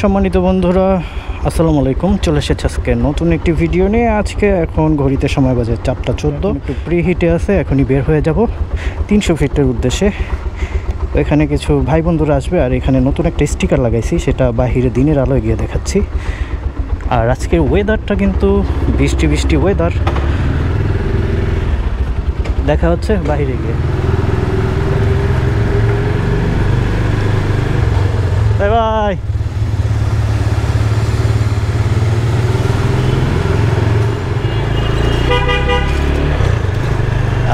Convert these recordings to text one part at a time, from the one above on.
সম্মানিত বন্ধুরা, আসসালামু আলাইকুম। চলে এসেছে আজকে নতুন একটি ভিডিও নিয়ে। আজকে এখন ঘড়িতে সময় বাজে 4টা 14। একটু প্রি হিটে আছে, এখনই বের হয়ে যাব 300 ফিটের উদ্দেশ্যে। এখানে কিছু ভাই বন্ধুরা আসবে, আর এখানে নতুন একটা স্টিকার লাগাইছি, সেটা বাহিরে দিনের আলোয় গিয়ে দেখাচ্ছি। আর আজকের ওয়েদারটা কিন্তু বৃষ্টি বৃষ্টি ওয়েদার। দেখা হচ্ছে বাহিরে গিয়ে। Bye bye.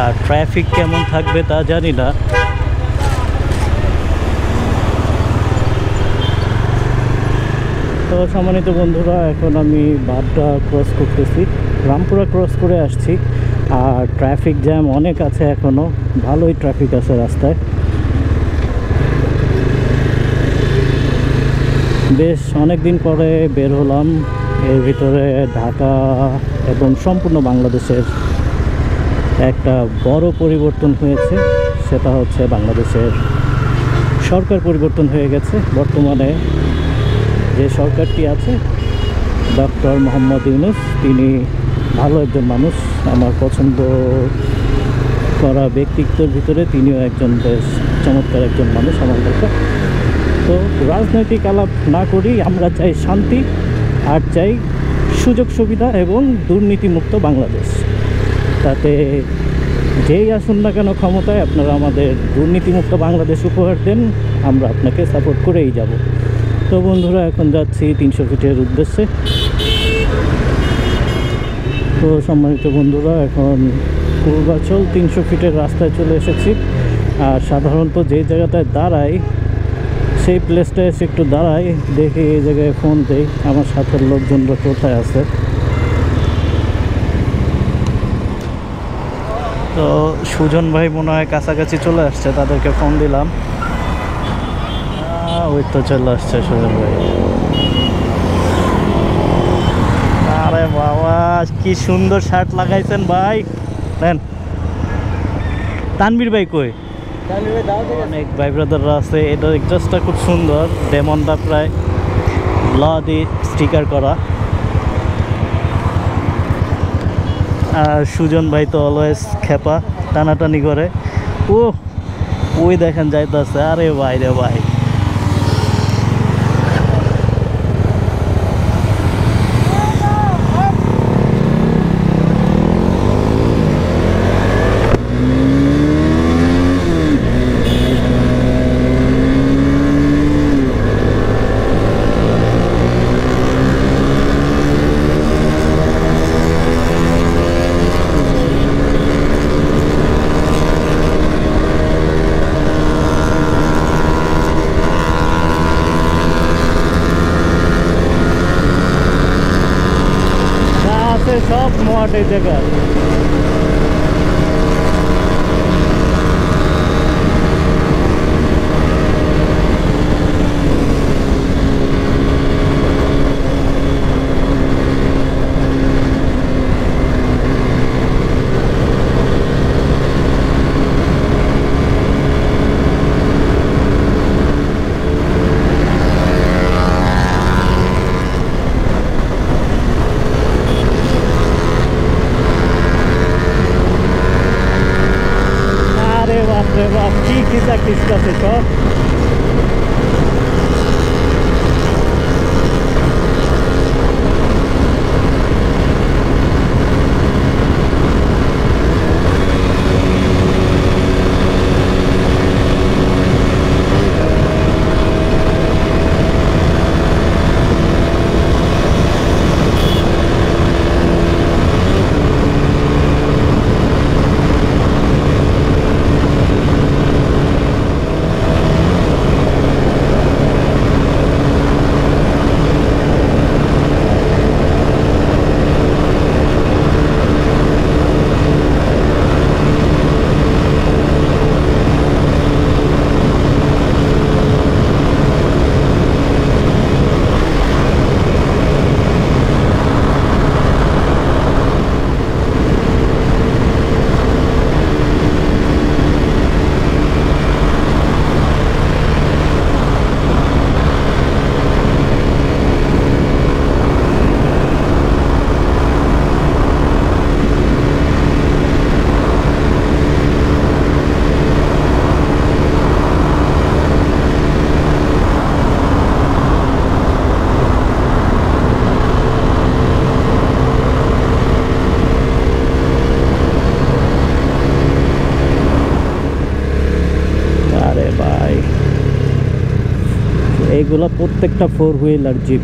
আর ট্রাফিক কেমন থাকবে তা জানি না। তো সম্মানিত বন্ধুরা, এখন আমি বাড্ডা ক্রস করতেছি, রামপুরা ক্রস করে আসছি। আর ট্রাফিক জ্যাম অনেক আছে, এখনও ভালোই ট্রাফিক আছে রাস্তায়। বেশ অনেক দিন পরে বের হলাম। এর ভিতরে ঢাকা এবং সম্পূর্ণ বাংলাদেশের একটা বড় পরিবর্তন হয়েছে, সেটা হচ্ছে বাংলাদেশের সরকার পরিবর্তন হয়ে গেছে। বর্তমানে যে সরকারটি আছে, ডক্টর মোহাম্মদ ইউনূস, তিনি ভালো একজন মানুষ। আমার পছন্দ করা ব্যক্তিত্বের ভিতরে তিনিও একজন বেশ চমৎকার একজন মানুষ আমার কাছে। তো রাজনৈতিক আলাপ না করি, আমরা চাই শান্তি, আর চাই সুযোগ সুবিধা এবং দুর্নীতিমুক্ত বাংলাদেশ। তাতে যেই আসুন না কেন ক্ষমতায়, আপনারা আমাদের দুর্নীতিমুক্ত বাংলাদেশ উপহার দেন, আমরা আপনাকে সাপোর্ট করেই যাব। তো বন্ধুরা, এখন যাচ্ছি 300 ফিটের উদ্দেশ্যে। তো সম্মানিত বন্ধুরা, এখন পূর্বাচল 300 ফিটের রাস্তায় চলে এসেছি। আর সাধারণত যেই জায়গাটায় দাঁড়াই, সেই প্লেসটা এসে একটু দাঁড়াই, দেখি এই জায়গায় ফোন দেই আমার সাথের লোকজনরা কোথায় আছে। তো সুজন ভাই মনে হয় কাছাকাছি চলে আসছে, তাদেরকে ফোন দিলাম। ওই তো চলে আসছে সুজন ভাই। আরে বাবা, কি সুন্দর শার্ট লাগাইছেন ভাই। দেন তানবীর ভাই কই? অনেক ভাই ব্রাদাররা আছে। এটার এক্সজস্টটা খুব সুন্দর, ডেমনটা প্রায় ল দিয়ে স্টিকার করা। আর সুজন ভাই তো অলওয়েজ খেপা, টানাটানি করে। ওই দেখেন যাইতেছে। আরে ভাই রে ভাই, সব স্মার্ট এই জায়গা। কি চাকরিস আছে সব। এইগুলা প্রত্যেকটা 4 হুইলার জিপ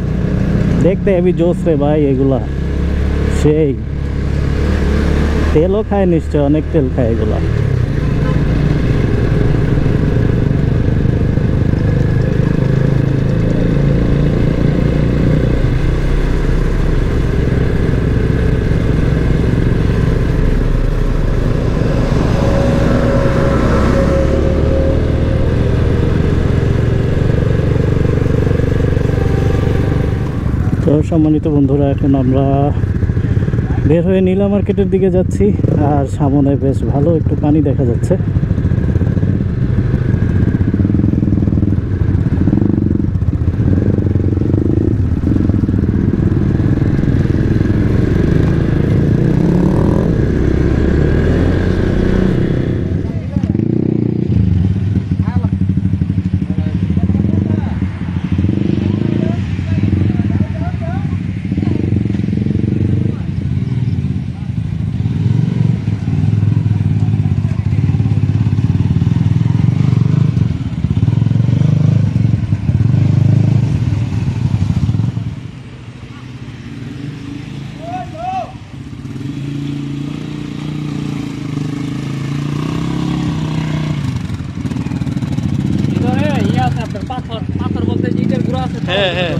দেখতে হেভি জোস রে ভাই। এগুলা সেই তেলও খায় নিশ্চয়, অনেক তেল খায় এগুলা। তো সম্মানিত বন্ধুরা, এখন আমরা বের হয়ে নীলা মার্কেটের দিকে যাচ্ছি। আর সামনে বেশ ভালো একটু পানি দেখা যাচ্ছে। পাথর বলতে ইটের গুঁড়ো আছে। হ্যাঁ হ্যাঁ